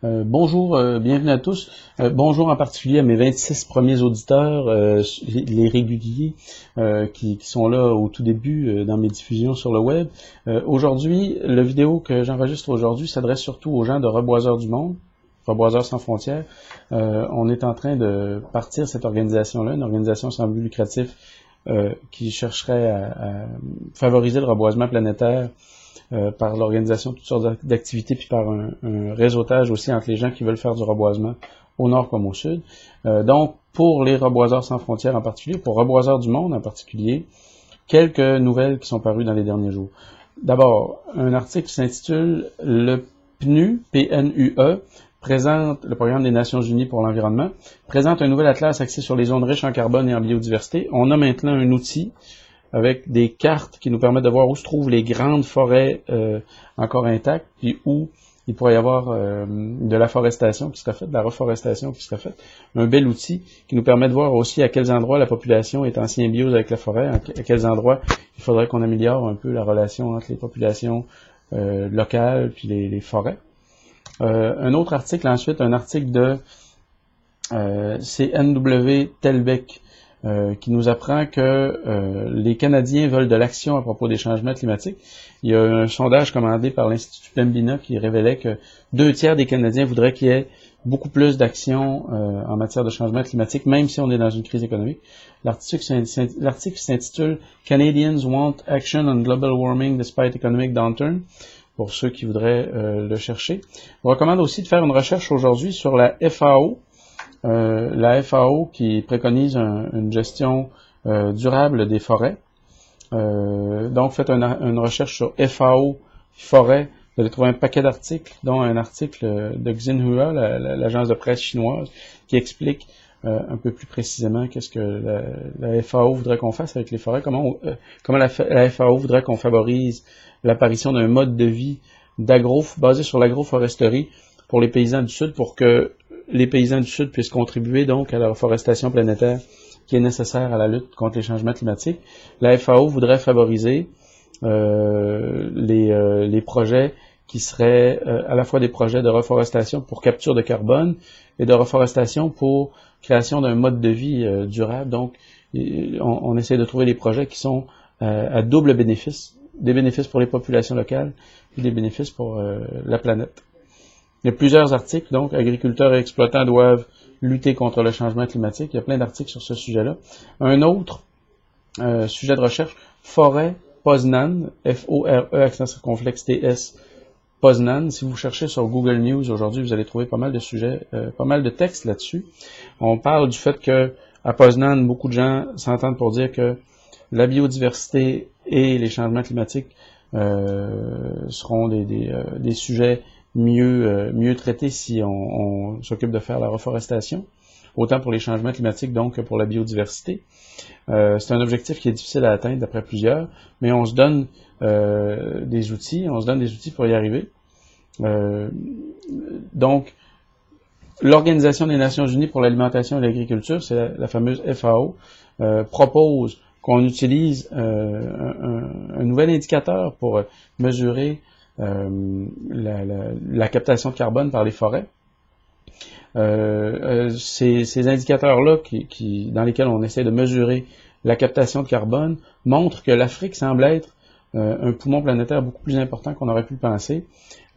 Bonjour, bienvenue à tous. Bonjour en particulier à mes 26 premiers auditeurs, les réguliers qui sont là au tout début dans mes diffusions sur le web. Aujourd'hui, la vidéo que j'enregistre aujourd'hui s'adresse surtout aux gens de Reboiseurs du Monde, Reboiseurs sans frontières. On est en train de partir cette organisation-là, une organisation sans but lucratif qui chercherait à favoriser le reboisement planétaire par l'organisation de toutes sortes d'activités, puis par un réseautage aussi entre les gens qui veulent faire du reboisement au nord comme au sud. Donc, pour les Reboiseurs sans frontières en particulier, pour Reboiseurs du Monde en particulier, quelques nouvelles qui sont parues dans les derniers jours. D'abord, un article qui s'intitule « Le PNUE, P-N-U-E, présente le Programme des Nations Unies pour l'environnement, présente un nouvel atlas axé sur les zones riches en carbone et en biodiversité. On a maintenant un outil avec des cartes qui nous permettent de voir où se trouvent les grandes forêts encore intactes, puis où il pourrait y avoir de l'afforestation qui serait faite, de la reforestation qui serait faite. Un bel outil qui nous permet de voir aussi à quels endroits la population est en symbiose avec la forêt, à quels endroits il faudrait qu'on améliore un peu la relation entre les populations locales puis les forêts. Un autre article ensuite, un article de CNW Telbec, qui nous apprend que les Canadiens veulent de l'action à propos des changements climatiques. Il y a un sondage commandé par l'Institut Pembina qui révélait que 2/3 des Canadiens voudraient qu'il y ait beaucoup plus d'action en matière de changement climatique, même si on est dans une crise économique. L'article s'intitule « Canadians want action on global warming despite economic downturn », pour ceux qui voudraient le chercher. On recommande aussi de faire une recherche aujourd'hui sur la FAO, qui préconise une gestion durable des forêts. Donc, faites une recherche sur FAO forêt. Vous allez trouver un paquet d'articles, dont un article de Xinhua, l'agence de presse chinoise, qui explique un peu plus précisément qu'est-ce que la FAO voudrait qu'on fasse avec les forêts, comment la FAO voudrait qu'on favorise l'apparition d'un mode de vie basé sur l'agroforesterie pour les paysans du Sud, pour que les paysans du Sud puissent contribuer donc à la reforestation planétaire qui est nécessaire à la lutte contre les changements climatiques. La FAO voudrait favoriser les projets qui seraient à la fois des projets de reforestation pour capture de carbone et de reforestation pour création d'un mode de vie durable. Donc, on essaie de trouver des projets qui sont à double bénéfice, des bénéfices pour les populations locales et des bénéfices pour la planète. Il y a plusieurs articles, donc, agriculteurs et exploitants doivent lutter contre le changement climatique. Il y a plein d'articles sur ce sujet-là. Un autre sujet de recherche, forêt Poznan, F-O-R-E, accent circonflexe T-S, Poznan. Si vous cherchez sur Google News aujourd'hui, vous allez trouver pas mal de sujets, pas mal de textes là-dessus. On parle du fait que à Poznan, beaucoup de gens s'entendent pour dire que la biodiversité et les changements climatiques seront des sujets mieux traités si on s'occupe de faire la reforestation, autant pour les changements climatiques donc que pour la biodiversité. C'est un objectif qui est difficile à atteindre d'après plusieurs, mais on se donne des outils pour y arriver. Donc, l'Organisation des Nations Unies pour l'alimentation et l'agriculture, c'est la fameuse FAO, propose qu'on utilise un nouvel indicateur pour mesurer la captation de carbone par les forêts. Ces indicateurs-là dans lesquels on essaie de mesurer la captation de carbone montrent que l'Afrique semble être un poumon planétaire beaucoup plus important qu'on aurait pu le penser.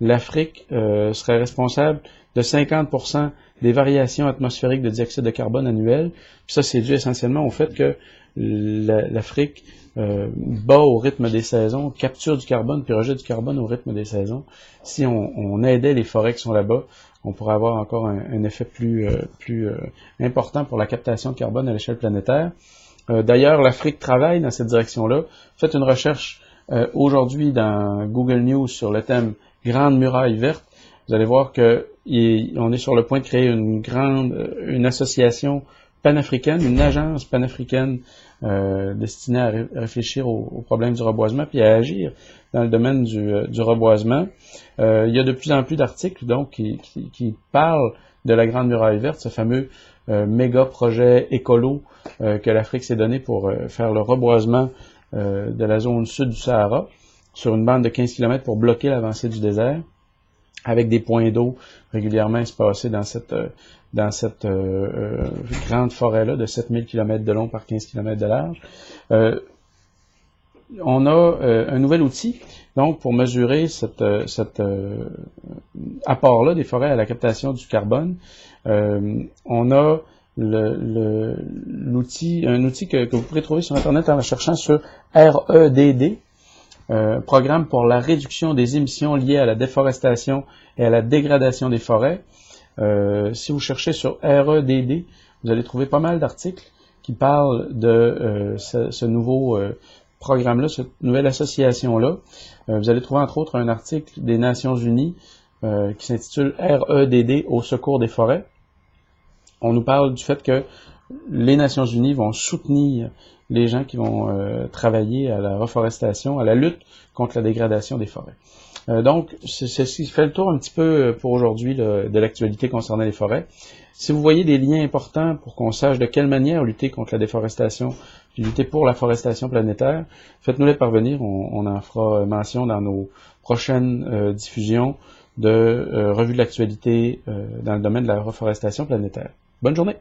L'Afrique serait responsable de 50% des variations atmosphériques de dioxyde de carbone annuelles. Puis ça, c'est dû essentiellement au fait que l'Afrique bat au rythme des saisons, capture du carbone puis rejette du carbone au rythme des saisons. Si on aidait les forêts qui sont là-bas, on pourrait avoir encore un effet plus important pour la captation de carbone à l'échelle planétaire. D'ailleurs, l'Afrique travaille dans cette direction-là. Faites une recherche aujourd'hui dans Google News sur le thème Grande Muraille Verte. Vous allez voir que on est sur le point de créer une association panafricaine, une agence panafricaine destinée à réfléchir aux problèmes du reboisement puis à agir dans le domaine du reboisement. Il y a de plus en plus d'articles donc qui parlent de la Grande Muraille Verte, ce fameux méga projet écolo que l'Afrique s'est donné pour faire le reboisement de la zone sud du Sahara sur une bande de 15 km pour bloquer l'avancée du désert. avec des points d'eau régulièrement espacés dans cette grande forêt-là de 7000 km de long par 15 km de large. On a un nouvel outil, donc, pour mesurer cet apport-là des forêts à la captation du carbone. On a un outil que vous pourrez trouver sur Internet en cherchant sur REDD, programme pour la réduction des émissions liées à la déforestation et à la dégradation des forêts. Si vous cherchez sur REDD, vous allez trouver pas mal d'articles qui parlent de ce nouveau programme-là, cette nouvelle association-là. Vous allez trouver entre autres un article des Nations Unies qui s'intitule REDD au secours des forêts. On nous parle du fait que les Nations Unies vont soutenir les gens qui vont travailler à la reforestation, à la lutte contre la dégradation des forêts. Donc, ceci fait le tour un petit peu pour aujourd'hui de l'actualité concernant les forêts. Si vous voyez des liens importants pour qu'on sache de quelle manière lutter contre la déforestation, lutter pour la forestation planétaire, faites-nous les parvenir. On en fera mention dans nos prochaines diffusions de revues de l'actualité dans le domaine de la reforestation planétaire. Bonne journée!